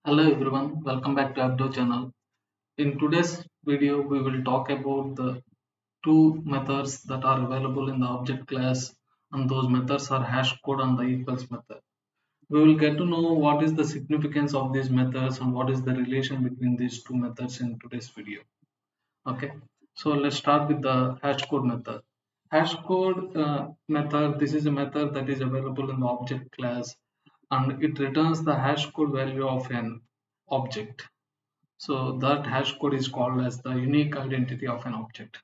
Hello everyone, welcome back to Abdo channel. In today's video, we will talk about the two methods that are available in the object class, and those methods are hashcode and the equals method. We will get to know what is the significance of these methods and what is the relation between these two methods in today's video. Okay, so let's start with the hashcode method. Hashcode method, this is a method that is available in the object class and it returns the hashcode value of an object. So that hash code is called as the unique identity of an object.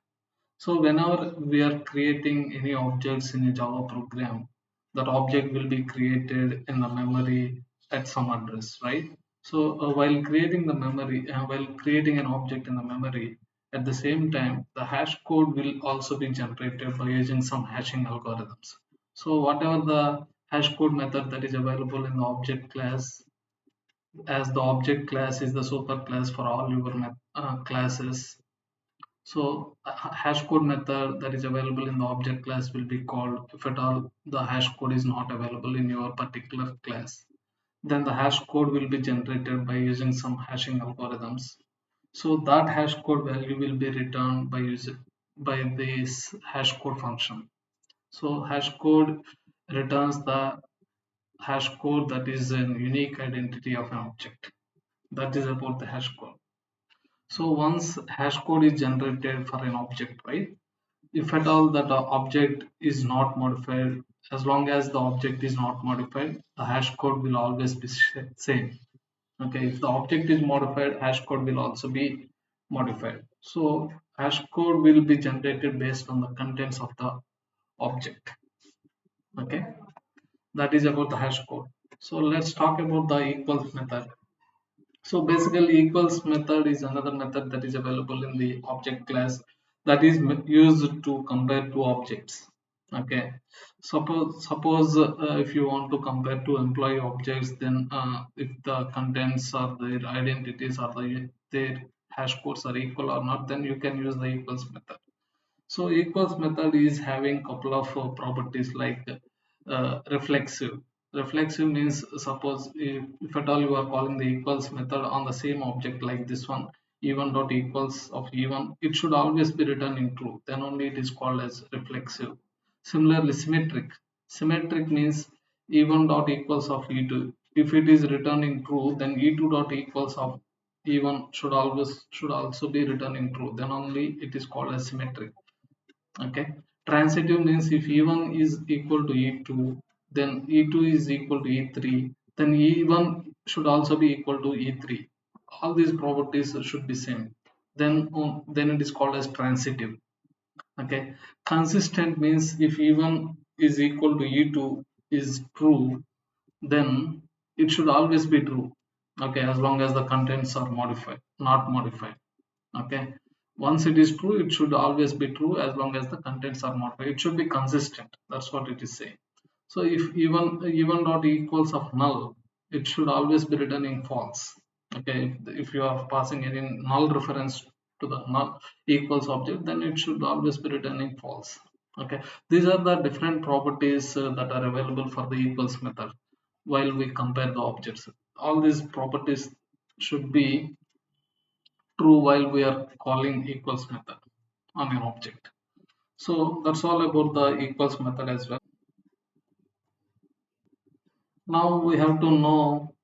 So whenever we are creating any objects in a Java program, that object will be created in the memory at some address, right? So while creating an object in the memory, at the same time, the hash code will also be generated by using some hashing algorithms. So whatever the hash code method that is available in the object class, as the object class is the super class for all your classes. So hash code method that is available in the object class will be called if at all the hash code is not available in your particular class. Then the hash code will be generated by using some hashing algorithms. So that hash code value will be returned by this hash code function. So hash code returns the hash code that is a unique identity of an object. That is about the hash code. So once hash code is generated for an object, right? If at all that object is not modified, as long as the object is not modified, the hash code will always be same. Okay, if the object is modified, hash code will also be modified. So hash code will be generated based on the contents of the object. Okay, that is about the hash code. So let's talk about the equals method. So basically equals method is another method that is available in the object class that is used to compare two objects. Okay, suppose if you want to compare two employee objects, then if the contents or their identities or their hash codes are equal or not, then you can use the equals method. So equals method is having couple of properties like reflexive. Reflexive means suppose if at all you are calling the equals method on the same object like this one, even dot equals of even, it should always be returning true. Then only it is called as reflexive. Similarly, symmetric. Symmetric means even dot equals of e2. If it is returning true, then e2 dot equals of e1 should also be returning true. Then only it is called as symmetric. Okay, transitive means if e1 is equal to e2, then e2 is equal to e3, then e1 should also be equal to e3. All these properties should be same. Then it is called as transitive. Okay, consistent means if e1 is equal to e2 is true, then it should always be true. Okay, as long as the contents are modified, not modified. Okay, once it is true, it should always be true as long as the contents are modified. It should be consistent. That's what it is saying. So if even dot equals of null, it should always be returning false. Okay, if you are passing any null reference to the null equals object, then it should always be returning false. Okay, these are the different properties that are available for the equals method while we compare the objects. All these properties should be true while we are calling equals method on an object. So that's all about the equals method as well. Now we have to know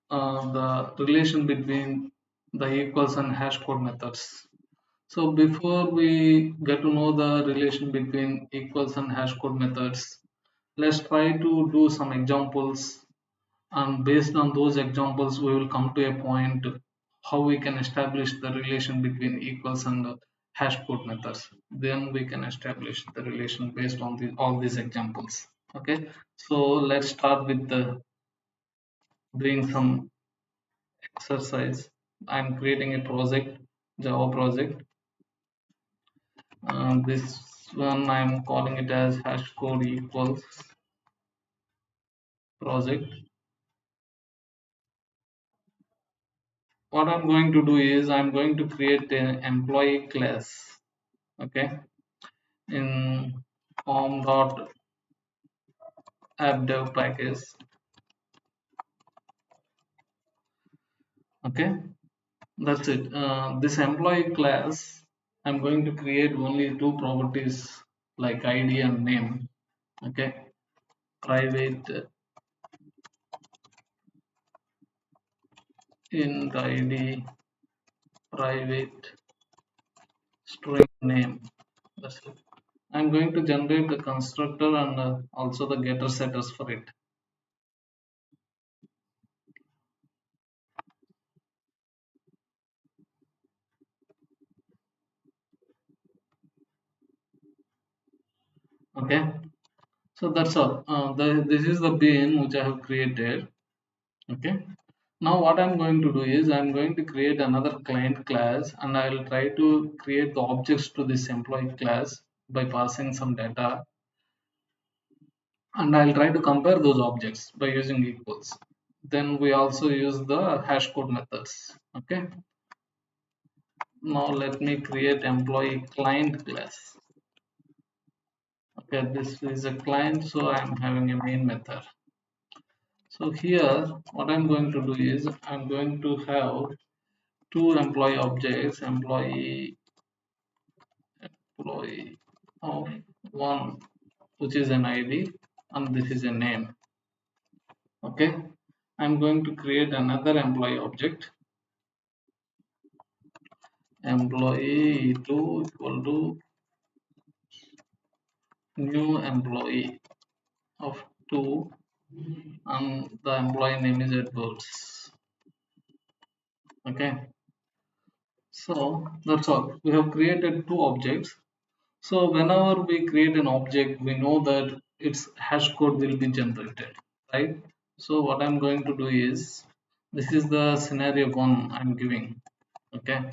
the relation between the equals and hash code methods. So before we get to know the relation between equals and hash code methods, let's try to do some examples, and based on those examples we will come to a point how we can establish the relation between equals and hash code methods. Then we can establish the relation based on all these examples. Okay, so let's start with doing some exercise. I'm creating a project, Java project. This one I'm calling it as hash code equals project. What I'm going to do is I'm going to create an employee class. Okay, in form dot app dev package. Okay, that's it. This employee class, I'm going to create only two properties like ID and name. Okay, private int ID, private string name. That's it. I'm going to generate the constructor and also the getter setters for it. Okay, so that's all. This is the bin which I have created. Okay, now what I'm going to do is I'm going to create another client class and I'll try to create the objects to this employee class by passing some data, and I'll try to compare those objects by using equals. Then we also use the hashcode methods. Okay, now let me create employee client class. Okay, this is a client, so I'm having a main method. So here what I'm going to do is I'm going to have two employee objects, employee of one, which is an ID, and this is a name. Okay, I'm going to create another employee object, employee 2 equal to new employee of 2, and the employee name is Edwards. Okay, so that's all. We have created two objects. So whenever we create an object, we know that its hash code will be generated, right? So what I'm going to do is, this is the scenario one I'm giving. Okay,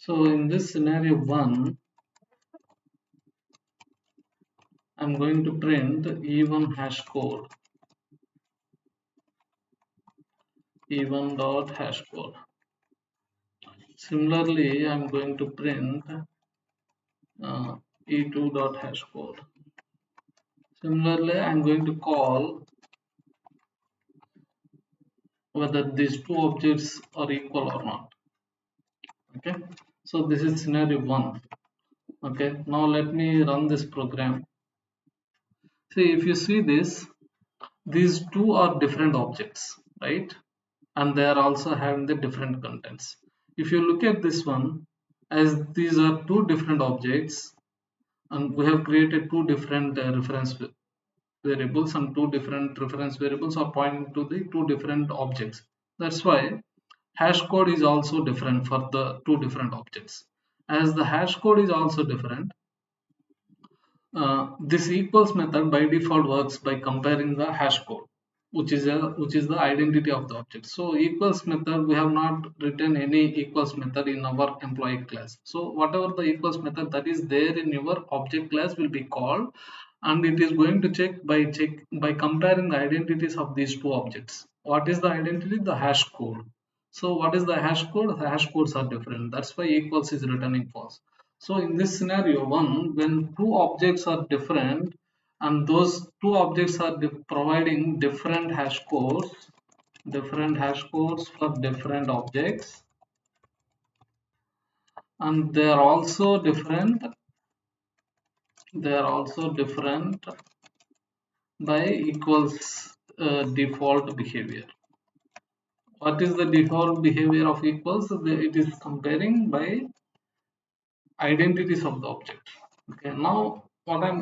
so in this scenario one, I'm going to print even hash code, even dot hash code. Similarly, I'm going to print e2 dot hash code. Similarly, I'm going to call whether these two objects are equal or not. Okay, so this is scenario one. Okay, now let me run this program. See, if you see this, these two are different objects, right? And they are also having the different contents. If you look at this one, as these are two different objects, and we have created two different reference variables, and two different reference variables are pointing to the two different objects. That's why hash code is also different for the two different objects. As the hash code is also different, this equals method by default works by comparing the hash code, which is the identity of the object. So equals method, we have not written any equals method in our employee class. So whatever the equals method that is there in your object class will be called, and it is going to check by comparing the identities of these two objects. What is the identity? The hash code. So what is the hash code? The hash codes are different. That's why equals is returning false. So in this scenario one, when two objects are different and those two objects are providing different hash codes for different objects, and they are also different by equals default behavior. What is the default behavior of equals? It is comparing by identities of the object. Okay, now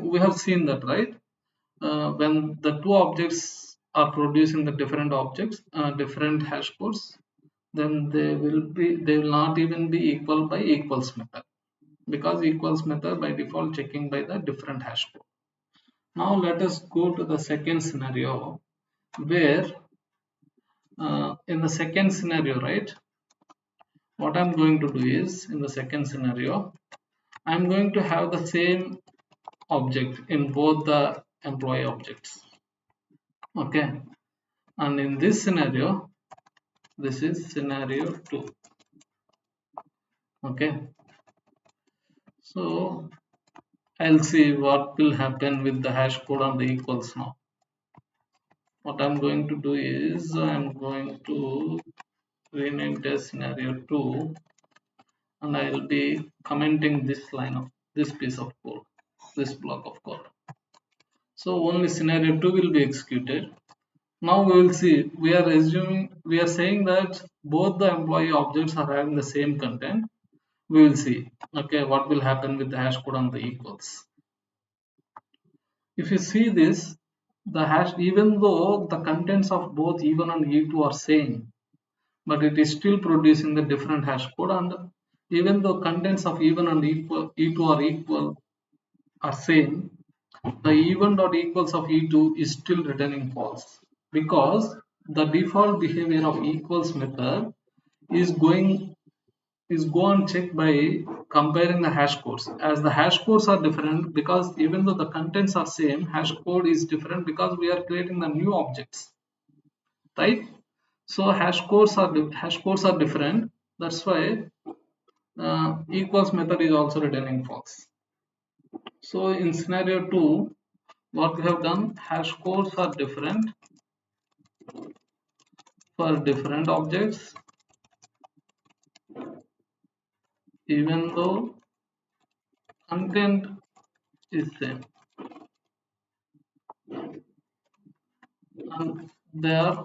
we have seen that, right? When the two objects are producing the different objects, different hash codes, then they will not even be equal by equals method, because equals method by default checking by the different hash code. Now let us go to the second scenario, where in the second scenario, right, what I'm going to do is, in the second scenario, I'm going to have the same object in both the employee objects. Okay, and in this scenario, this is scenario 2. Okay, so I'll see what will happen with the hash code on the equals now. What I'm going to do is I'm going to rename it as scenario 2, and I'll be commenting this line of this piece of code, this block of code. So only scenario 2 will be executed. Now we will see, we are saying that both the employee objects are having the same content. We will see, okay, what will happen with the hash code on the equals. If you see this, the hash, even though the contents of both E1 and E2 are same, but it is still producing the different hash code, and even though contents of E1 and E2 are same, the E1 dot equals of E2 is still returning false, because the default behavior of equals method is go and check by comparing the hash codes. As the hash codes are different, because even though the contents are same, hash code is different because we are creating the new objects, right? So hash codes are different. That's why equals method is also returning false. So in scenario 2, what we have done, hash codes are different for different objects, even though content is same, and they are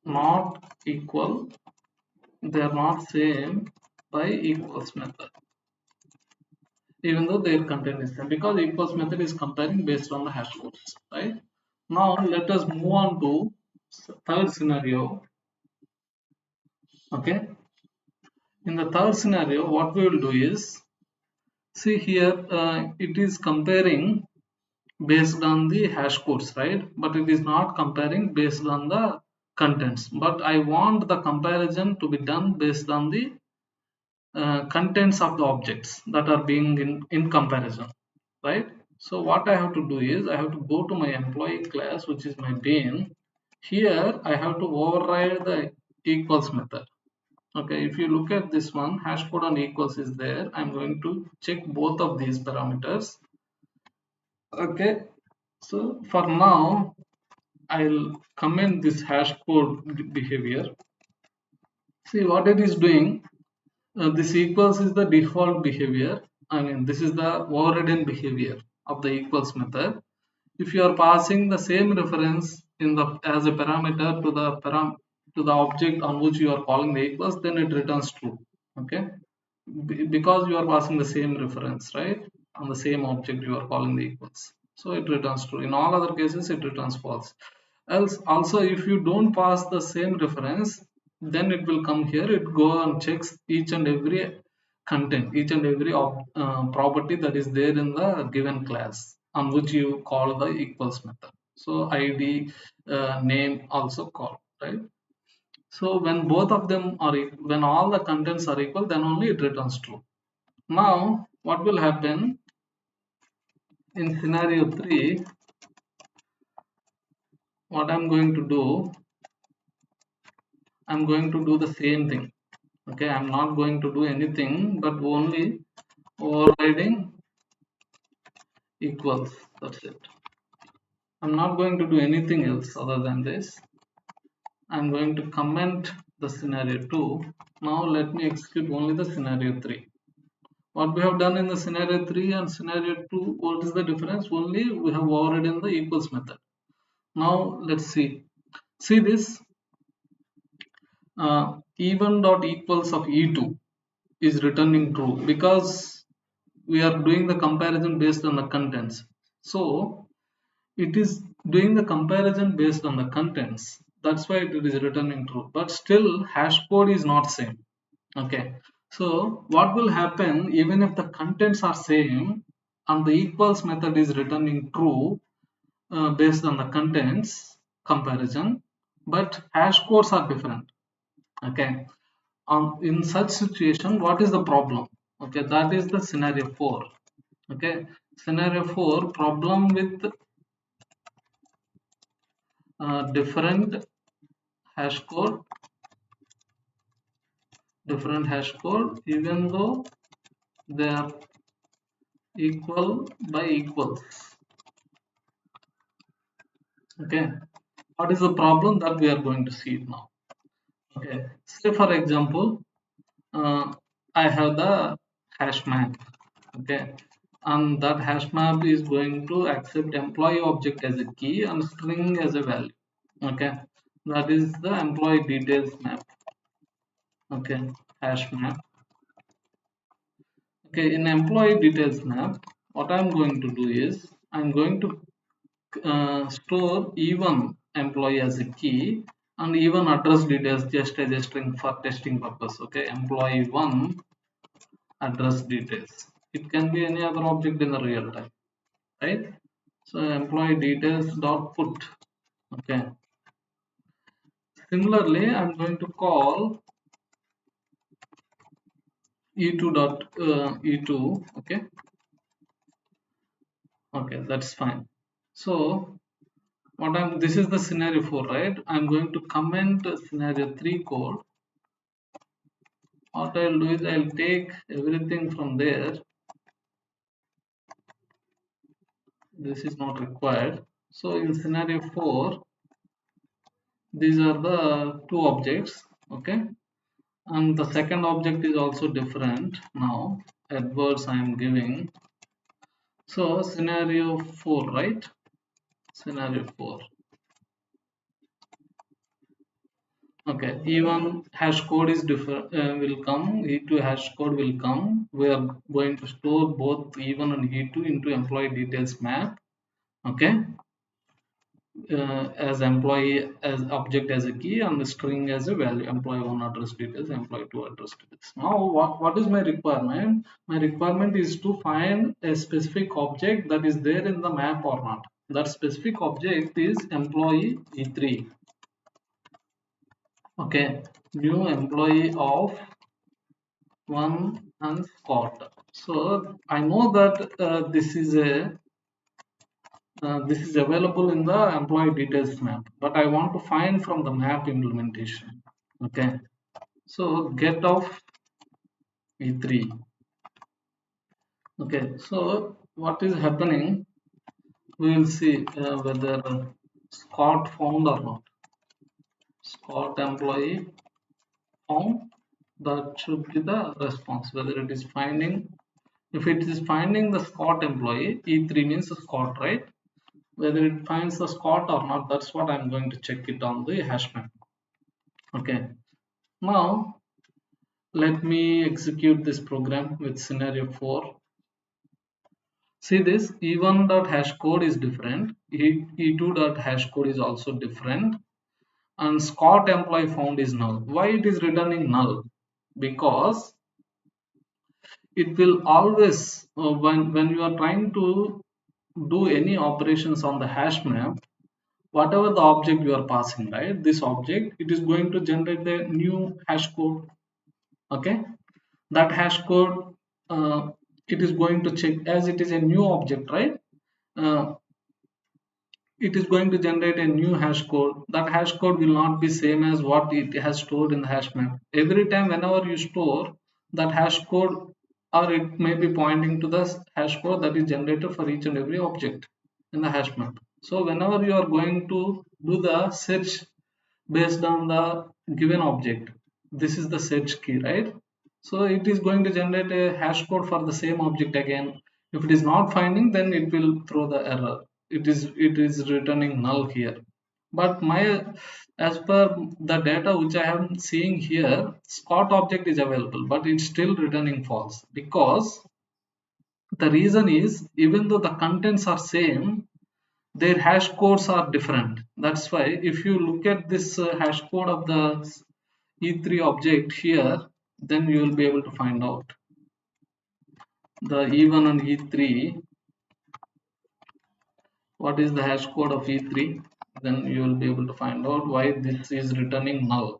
not equal, they are not same by equals method, even though their content is same, because equals method is comparing based on the hash codes, right? Now let us move on to third scenario. Okay, in the third scenario, what we will do is, see here, it is comparing based on the hash codes, right? But it is not comparing based on the contents, but I want the comparison to be done based on the contents of the objects that are being in comparison, right? So what I have to do is, I have to go to my employee class, which is my main. Here I have to override the equals method. Okay, if you look at this one, hash code on equals is there. I'm going to check both of these parameters. Okay, so for now I'll comment this hash code behavior. See what it is doing. This equals is the default behavior. I mean, this is the overridden behavior of the equals method. If you are passing the same reference in the as a parameter to the object on which you are calling the equals, then it returns true. Okay, because you are passing the same reference, right, on the same object you are calling the equals, so it returns true. In all other cases, it returns false. Else also, if you don't pass the same reference, then it will come here, it go and checks each and every content, each and every property that is there in the given class on which you call the equals method. So id, name also call, right? So when both of them are when all the contents are equal, then only it returns true. Now what will happen in scenario 3? What I'm going to do, I'm going to do the same thing. Okay, I'm not going to do anything but only overriding equals. That's it. I'm not going to do anything else other than this. I'm going to comment the scenario 2. Now let me execute only the scenario 3. What we have done in the scenario 3 and scenario 2, what is the difference? Only we have overridden the equals method. Now let's see. See this, E1 dot equals of E2 is returning true because we are doing the comparison based on the contents. So it is doing the comparison based on the contents. That's why it is returning true. But still, hash code is not same. Okay. So what will happen even if the contents are same and the equals method is returning true based on the contents comparison, but hash codes are different. Okay. In such situation, what is the problem? Okay, that is the scenario 4. Okay, scenario 4, problem with different hash code, even though they are equal by equals. Okay, what is the problem that we are going to see now? Okay, say for example, I have the hash map. Okay, and that hash map is going to accept employee object as a key and string as a value. Okay, that is the employee details map. Okay, hash map. Okay, in employee details map, what I'm going to do is I'm going to store even employee as a key and even address details just as a string for testing purpose. Okay, employee one address details. It can be any other object in the real time, right? So employee details dot put. Okay. Similarly, I'm going to call e2 dot e2. Okay. Okay, that's fine. So this is the scenario 4, right? I'm going to comment scenario 3 code. What I'll do is I'll take everything from there. This is not required. So in scenario 4, these are the two objects. Okay. And the second object is also different now. Edwards I am giving. So scenario 4, right? Scenario 4. Okay, even hash code is different, will come, e2 hash code will come. We are going to store both even and e2 into employee details map. Okay, as employee as object as a key and the string as a value, employee one address details, employee two address details. Now what is my requirement? My requirement is to find a specific object that is there in the map or not. That specific object is employee e3. Okay, new employee of one and Scott. So I know that this is available in the employee details map, but I want to find from the map implementation. Okay, so get of e3. Okay, so what is happening? We will see whether Scott found or not. Scott employee found. That should be the response. Whether it is finding, if it is finding the Scott employee, e3 means Scott, right? Whether it finds the Scott or not, that's what I'm going to check it on the hash map. Okay, now let me execute this program with scenario 4. See this e1.hashcode is different, e2.hashcode is also different, and Scott employee found is null. Why it is returning null? Because it will always when you are trying to do any operations on the hash map, whatever the object you are passing, right, this object, it is going to generate the new hash code. Okay, that hash code, it is going to check as it is a new object, right? uh, it is going to generate a new hash code. That hash code will not be same as what it has stored in the hash map. Every time whenever you store that hash code, or it may be pointing to the hash code that is generated for each and every object in the hash map. So whenever you are going to do the search based on the given object, this is the search key, right? So it is going to generate a hash code for the same object again. If it is not finding, then it will throw the error. It is returning null here. But my, as per the data which I am seeing here, Scott object is available, but it's still returning false, because the reason is, even though the contents are same, their hash codes are different. That's why if you look at this hash code of the e3 object here, then you will be able to find out the e1 and e3. What is the hash code of e3? Then you will be able to find out why this is returning null.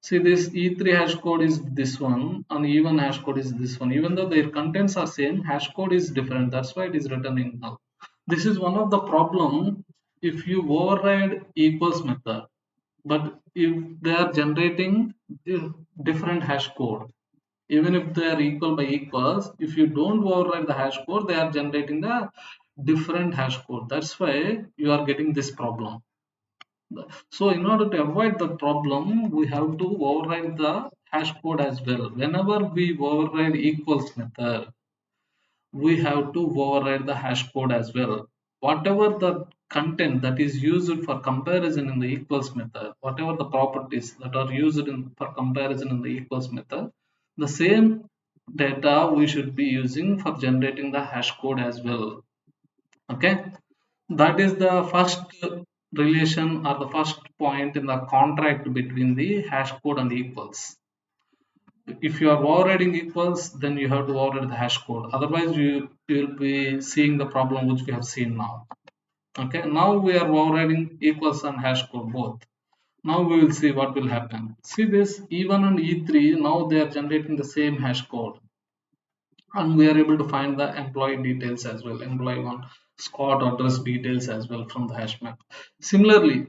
See, this e3 hash code is this one and e1 hash code is this one. Even though their contents are same, hash code is different. That's why it is returning null. This is one of the problem if you override equals method, but if they are generating different hash code, even if they are equal by equals, if you don't override the hash code, they are generating the different hash code. That's why you are getting this problem. So in order to avoid the problem, we have to override the hash code as well. Whenever we override equals method, we have to override the hash code as well. Whatever the content that is used for comparison in the equals method, whatever the properties that are used for comparison in the equals method, the same data we should be using for generating the hash code as well. Okay, that is the first relation or the first point in the contract between the hash code and the equals. If you are overriding equals, then you have to override the hash code. Otherwise, you will be seeing the problem which we have seen now. Okay, now we are overriding equals and hash code both. Now we will see what will happen. See this E1 and E3, now they are generating the same hash code, and we are able to find the employee details as well, employee one Scott address details as well from the hash map. Similarly,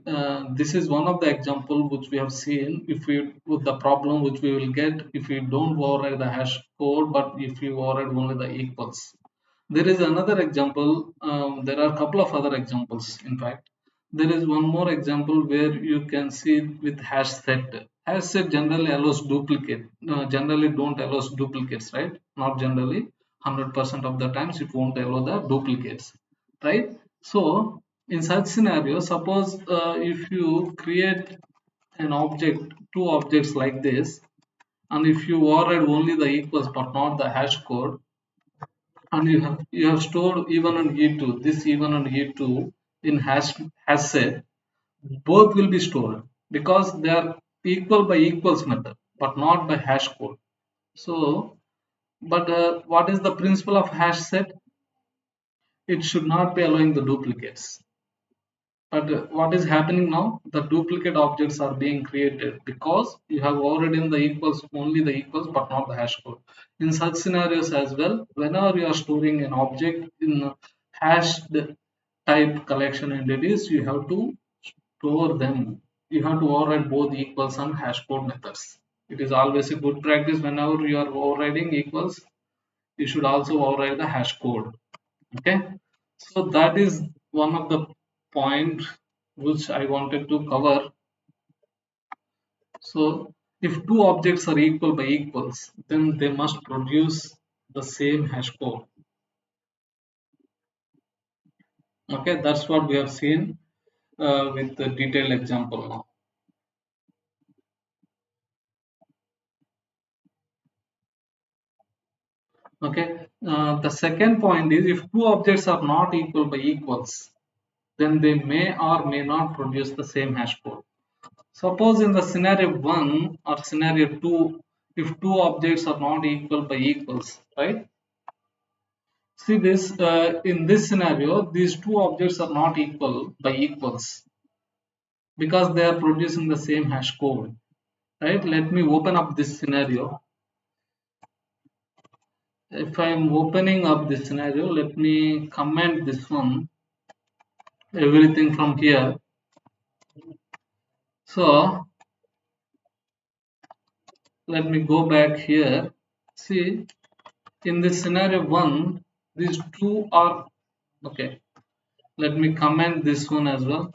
this is one of the example which we have seen. If we with the problem which we will get if we don't override the hash code, but if we override only the equals. There is another example. There are a couple of other examples. In fact, there is one more example where you can see with hash set. Hash set generally allows duplicate. Generally don't allows duplicates, right? Not generally. 100% of the times it won't allow the duplicates, right? So in such scenario, suppose if you create an object, two objects like this, and if you override only the equals but not the hash code, and you have stored E1 and E2, this E1 and E2 in hash set, both will be stored because they are equal by equals method but not by hash code. So but what is the principle of hash set? It should not be allowing the duplicates. But what is happening now? The duplicate objects are being created because you have overridden the equals, only the equals, but not the hash code. In such scenarios as well, whenever you are storing an object in hashed type collection entities, you have to store them. You have to override both equals and hash code methods. It is always a good practice whenever you are overriding equals, you should also override the hash code. Okay, so that is one of the point which I wanted to cover. So if two objects are equal by equals, then they must produce the same hash code. Okay, that's what we have seen with the detailed example now. Okay, the second point is if two objects are not equal by equals, then they may or may not produce the same hash code. Suppose in the scenario 1 or scenario 2, if two objects are not equal by equals, right? See this, in this scenario, these two objects are not equal by equals because they are producing the same hash code, right? Let me open up this scenario. If I am opening up this scenario, let me comment this one, everything from here. So let me go back here. See, in this scenario 1, these two are okay. Let me comment this one as well.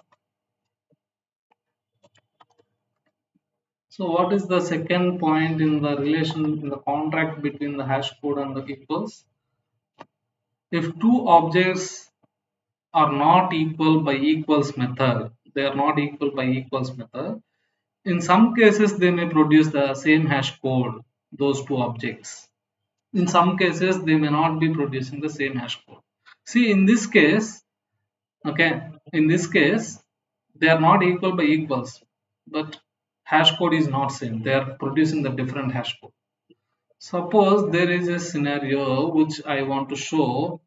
So what is the second point in the relation in the contract between the hash code and the equals? If two objects are not equal by equals method, they are not equal by equals method. In some cases, they may produce the same hash code, those two objects. In some cases, they may not be producing the same hash code. See, in this case, okay, in this case, they are not equal by equals, but hash code is not same. They are producing the different hash code. Suppose there is a scenario which I want to show,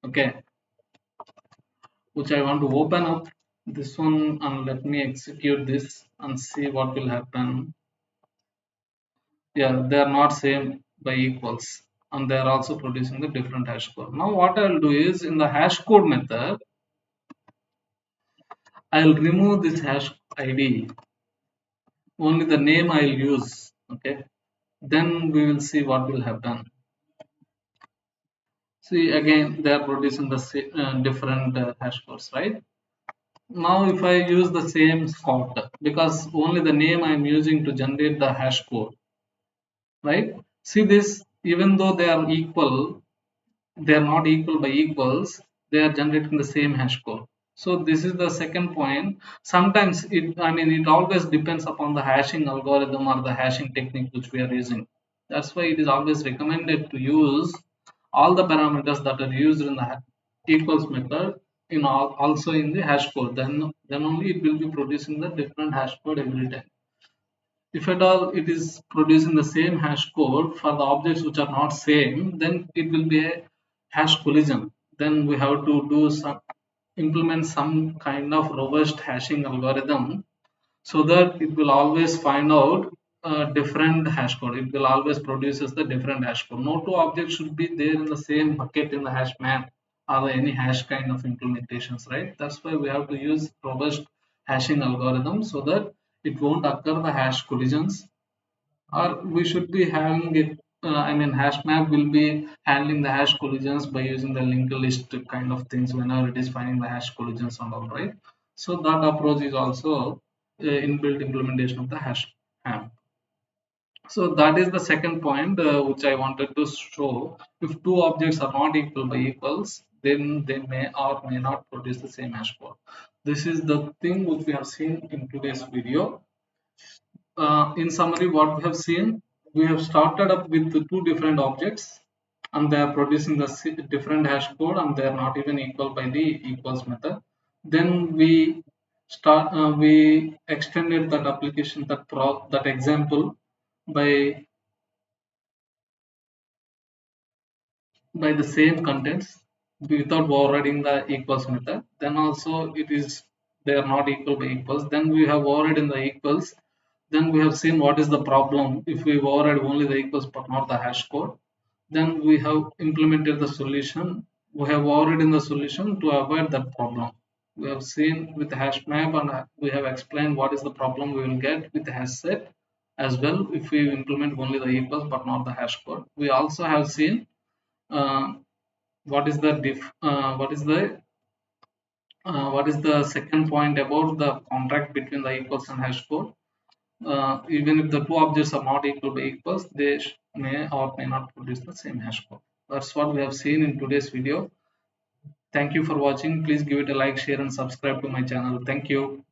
okay, which I want to open up this one and let me execute this and see what will happen. Yeah, they are not same by equals and they are also producing the different hash code. Now what I will do is in the hash code method, I'll remove this hash ID. Only the name I'll use. Okay. Then we will see what will have done. See again, they are producing the different hash codes, right? Now, if I use the same Scott, because only the name I'm using to generate the hash code, right? See this, even though they are equal, they are not equal by equals, they are generating the same hash code. So this is the second point. Sometimes it always depends upon the hashing algorithm or the hashing technique which we are using. That's why it is always recommended to use all the parameters that are used in the equals method also in the hash code. Then only it will be producing the different hash code every time. If at all it is producing the same hash code for the objects which are not same, then it will be a hash collision. Then we have to do some implement some kind of robust hashing algorithm so that it will always find out a different hash code. It will always produces the different hash code. No two objects should be there in the same bucket in the hash map or any hash kind of implementations, right? That's why we have to use robust hashing algorithm so that it won't occur the hash collisions, or we should be having it. Hash map will be handling the hash collisions by using the linked list kind of things whenever it is finding the hash collisions and all, right? So that approach is also inbuilt implementation of the hash map. So that is the second point which I wanted to show. If two objects are not equal by equals, then they may or may not produce the same hash code. This is the thing which we have seen in today's video. In summary, what we have seen, we have started up with the two different objects and they are producing the different hash code and they are not even equal by the equals method. Then we extended that application, that example by the same contents without overriding the equals method. Then also it is they are not equal by equals. Then we have overridden the equals. Then we have seen what is the problem if we override only the equals but not the hash code. Then we have implemented the solution. We have overridden the solution to avoid that problem. We have seen with the hash map and we have explained what is the problem we will get with the hash set as well if we implement only the equals but not the hash code. We also have seen uh, what is the second point about the contract between the equals and hash code. Even if the two objects are not equal to equals, they may or may not produce the same hash code. That's what we have seen in today's video. Thank you for watching. Please give it a like, share and subscribe to my channel. Thank you.